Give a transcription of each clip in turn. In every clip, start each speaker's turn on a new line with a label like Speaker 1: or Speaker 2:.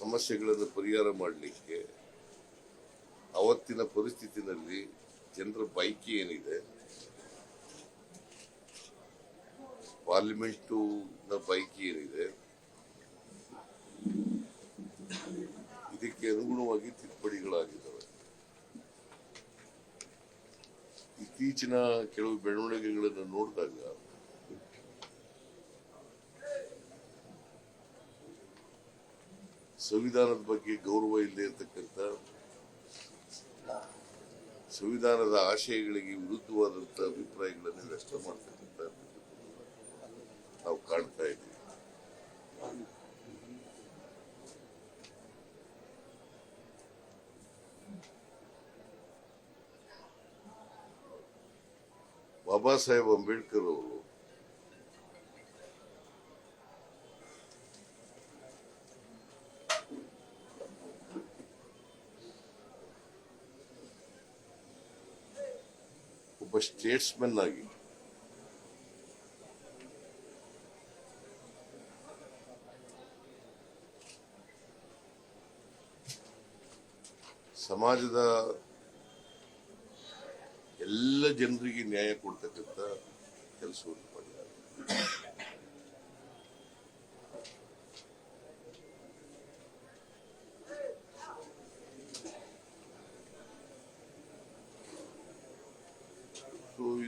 Speaker 1: ಸಮಸ್ಯೆಗಳನ್ನು ಪರಿಹಾರ ಮಾಡಲಿಕ್ಕೆ ಅವತ್ತಿನ ಪರಿಸ್ಥಿತಿನಲ್ಲಿ ಜನರ ಬಯಕೆ ಏನಿದೆ, ಪಾರ್ಲಿಮೆಂಟು ಬಯಕೆ ಏನಿದೆ, ಇದಕ್ಕೆ ಅನುಗುಣವಾಗಿ ತಿದ್ದುಪಡಿಗಳಾಗಿದ್ದಾವೆ. ಇತ್ತೀಚಿನ ಕೆಲವು ಬೆಳವಣಿಗೆಗಳನ್ನು ನೋಡಿದಾಗ ಸಂವಿಧಾನದ ಬಗ್ಗೆ ಗೌರವ ಇಲ್ಲದೆ ಇರತಕ್ಕಂಥ, ಸಂವಿಧಾನದ ಆಶಯಗಳಿಗೆ ವಿರುದ್ಧವಾದಂತಹ ಅಭಿಪ್ರಾಯಗಳನ್ನು ವ್ಯಕ್ತ ಮಾಡ್ತಕ್ಕಂಥ ನಾವು ಕಾಣ್ತಾ ಇದ್ದೀವಿ. ಬಾಬಾ ಸಾಹೇಬ್ ಅಂಬೇಡ್ಕರ್ ಅವರು ಒಬ್ಬ ಸ್ಟೇಟ್ಸ್ಮನ್ ಆಗಿ ಸಮಾಜದ ಎಲ್ಲ ಜನರಿಗೆ ನ್ಯಾಯ ಕೊಡ್ತಕ್ಕಂಥ ಕೆಲಸವನ್ನು ಮಾಡಿದ್ದಾರೆ.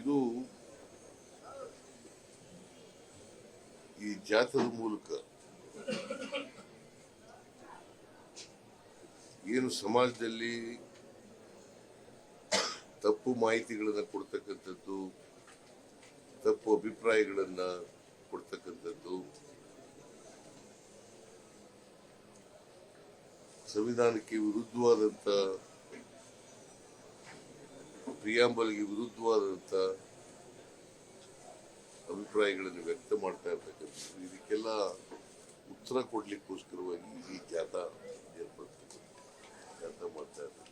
Speaker 1: ಇದು ಈ ಜಾಥಾದ ಮೂಲಕ ಏನು ಸಮಾಜದಲ್ಲಿ ತಪ್ಪು ಮಾಹಿತಿಗಳನ್ನು ಕೊಡ್ತಕ್ಕಂಥದ್ದು, ತಪ್ಪು ಅಭಿಪ್ರಾಯಗಳನ್ನ ಕೊಡ್ತಕ್ಕಂಥದ್ದು, ಸಂವಿಧಾನಕ್ಕೆ ವಿರುದ್ಧವಾದಂಥ, ಪ್ರಿಯಾಂಬಲ್ಗೆ ವಿರುದ್ಧವಾದಂಥ ಅಭಿಪ್ರಾಯಗಳನ್ನು ವ್ಯಕ್ತ ಮಾಡ್ತಾ ಇರ್ತಕ್ಕಂಥದ್ದು, ಇದಕ್ಕೆಲ್ಲ ಉತ್ತರ ಕೊಡ್ಲಿಕ್ಕೋಸ್ಕರವಾಗಿ ಈ ಜಾಥಾ ಮಾಡ್ತಾ ಇರ್ತಕ್ಕಂಥ.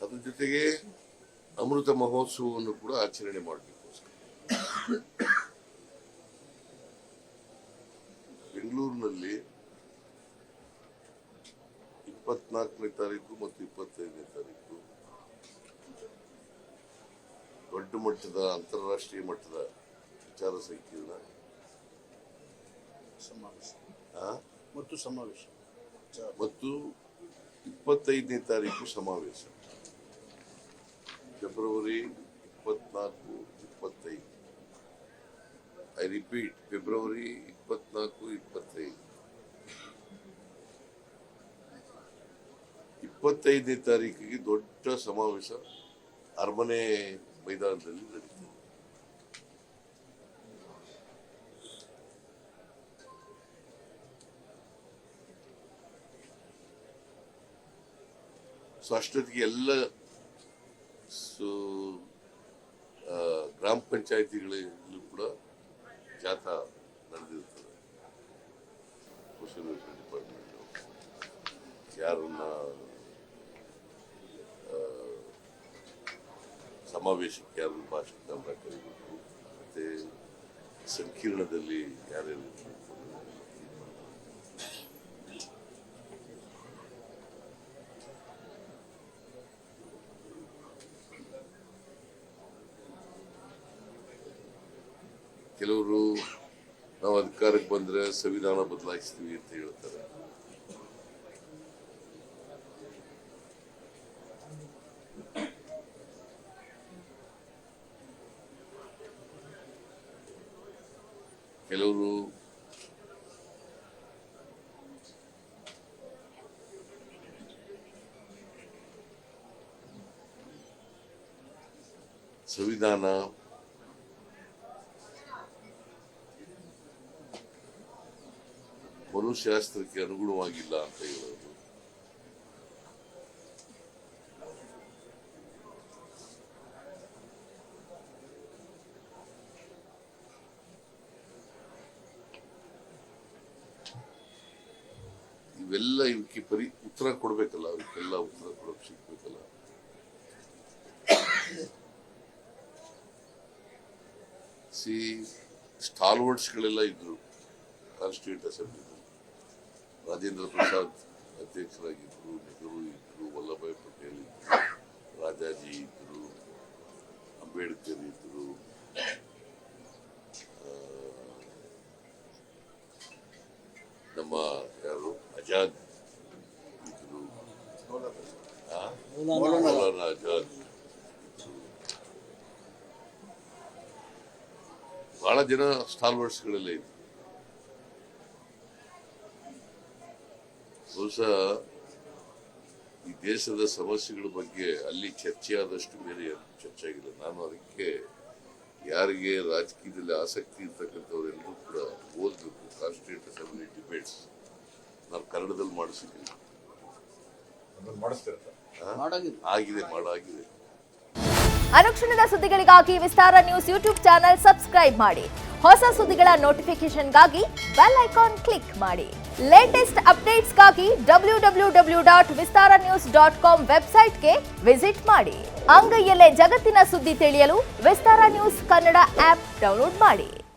Speaker 1: ಅದ್ರ ಜೊತೆಗೆ ಅಮೃತ ಮಹೋತ್ಸವವನ್ನು ಕೂಡ ಆಚರಣೆ ಮಾಡಲಿಕ್ಕೋಸ್ಕರ ಬೆಂಗಳೂರಿನಲ್ಲಿ 24ನೇ ತಾರೀಕು ಮತ್ತು 25ನೇ ತಾರೀಕು ದೊಡ್ಡ ಮಟ್ಟದ ಅಂತಾರಾಷ್ಟ್ರೀಯ ಮಟ್ಟದ ವಿಚಾರ ಸಂಕಿರಣ ಸಮಾವೇಶ ಮತ್ತು 25ನೇ ತಾರೀಕು ಸಮಾವೇಶ, ಫೆಬ್ರವರಿ 24, 25. I repeat, February 24, 25. 25ನೇ ತಾರೀಕಿಗೆ ದೊಡ್ಡ ಸಮಾವೇಶ ಅರಮನೆ ಮೈದಾನದಲ್ಲಿ ನಡೀತದೆ. ಸೊ ಅಷ್ಟೊತ್ತಿಗೆ ಎಲ್ಲ ಗ್ರಾಮ ಪಂಚಾಯತಿಗಳಲ್ಲೂ ಕೂಡ ಜಾಥಾ ನಡೆದಿರ್ತದೆ. ಸೋಷಿಯಲ್ ವೆಲ್ಫೇರ್ ಡಿಪಾರ್ಟ್ಮೆಂಟ್ ಯಾರನ್ನ ಸಮಾವೇಶಕ್ಕೆ ಯಾರನ್ನ ಭಾಷಣ ಕರೀಬೇಕು, ಮತ್ತೆ ಸಂಕೀರ್ಣದಲ್ಲಿ ಯಾರ್ಯಾರು ಕೆಲವರು ನಾವು ಅಧಿಕಾರಕ್ಕೆ ಬಂದ್ರೆ ಸಂವಿಧಾನ ಬದಲಾಯಿಸ್ತೀವಿ ಅಂತ ಹೇಳ್ತಾರೆ. ಕೆಲವರು ಸಂವಿಧಾನ ಮನುಶಾಸ್ತ್ರಕ್ಕೆ ಅನುಗುಣವಾಗಿಲ್ಲ ಅಂತ ಹೇಳೋದು. ಇವೆಲ್ಲ ಇವಕ್ಕೆ ಉತ್ತರ ಕೊಡ್ಬೇಕಲ್ಲ, ಇವಕ್ಕೆಲ್ಲ ಉತ್ತರ ಕೊಡೋಕೆ ಸಿಗ್ಬೇಕಲ್ಲ. ಸ್ಟಾಲ್ವರ್ಡ್ಸ್ಗಳೆಲ್ಲ ಇದ್ರು ಕಾನ್ಸ್ಟಿಟ್ಯೂಂಟ್ ಅಸೆಂಬ್ಲಿ. ರಾಜೇಂದ್ರ ಪ್ರಸಾದ್ ಅಧ್ಯಕ್ಷರಾಗಿದ್ದರು, ನೆಹರು ಇದ್ರು, ವಲ್ಲಭಾಯ್ ಪಟೇಲ್ ಇದ್ರು, ರಾಜಾಜಿ ಇದ್ರು, ಅಂಬೇಡ್ಕರ್ ಇದ್ರು, ನಮ್ಮ ಯಾರು ಆಜಾದ್ ಇದ್ರು, ಮೌಲಾನಾ ಆಜಾದ್ ಇದ್ರು. ಬಹಳ ಜನ ಸ್ಟಾಲ್ವರ್ಡ್ಸ್ಗಳೆಲ್ಲ ಇದ್ರು. ಬಹುಶಃ ಈ ದೇಶದ ಸಮಸ್ಯೆಗಳ ಬಗ್ಗೆ ಅಲ್ಲಿ ಚರ್ಚೆ ಆದಷ್ಟು ಬೇರೆ ಚರ್ಚೆ ಆಗಿಲ್ಲ. ನಾನು ಅದಕ್ಕೆ ಯಾರಿಗೆ ರಾಜಕೀಯದಲ್ಲಿ ಆಸಕ್ತಿ ಇರ್ತಕ್ಕಂಥವರೆಲ್ಲರೂ ಕೂಡ ಓದಬೇಕು. ಕಾನ್ಸ್ಟಿಟ್ಯೂಂಟ್ ಅಸೆಂಬ್ಲಿ ಡಿಬೇಟ್ಸ್ ನಾನು ಕನ್ನಡದಲ್ಲಿ ಮಾಡಿಸಿದ್ದೀನಿ. ಆಗಿದೆ.
Speaker 2: ಅನುಕ್ಷಣದ ಸುದ್ದಿಗಳಿಗಾಗಿ ವಿಸ್ತಾರ ನ್ಯೂಸ್ ಯೂಟ್ಯೂಬ್ ಚಾನೆಲ್ ಸಬ್ಸ್ಕ್ರೈಬ್ ಮಾಡಿ. ಹೊಸ ಸುದ್ದಿಗಳ ನೋಟಿಫಿಕೇಶನ್ಗಾಗಿ ಬೆಲ್ ಐಕಾನ್ ಕ್ಲಿಕ್ ಮಾಡಿ. ಲೇಟೆಸ್ಟ್ ಅಪ್ಡೇಟ್ಸ್ಗಾಗಿ www.vistaranews.com ವೆಬ್ಸೈಟ್ಗೆ ವಿಸಿಟ್ ಮಾಡಿ. ಅಂಗೈಯಲ್ಲೇ ಜಗತ್ತಿನ ಸುದ್ದಿ ತಿಳಿಯಲು ವಿಸ್ತಾರ ನ್ಯೂಸ್ ಕನ್ನಡ ಆಪ್ ಡೌನ್ಲೋಡ್ ಮಾಡಿ.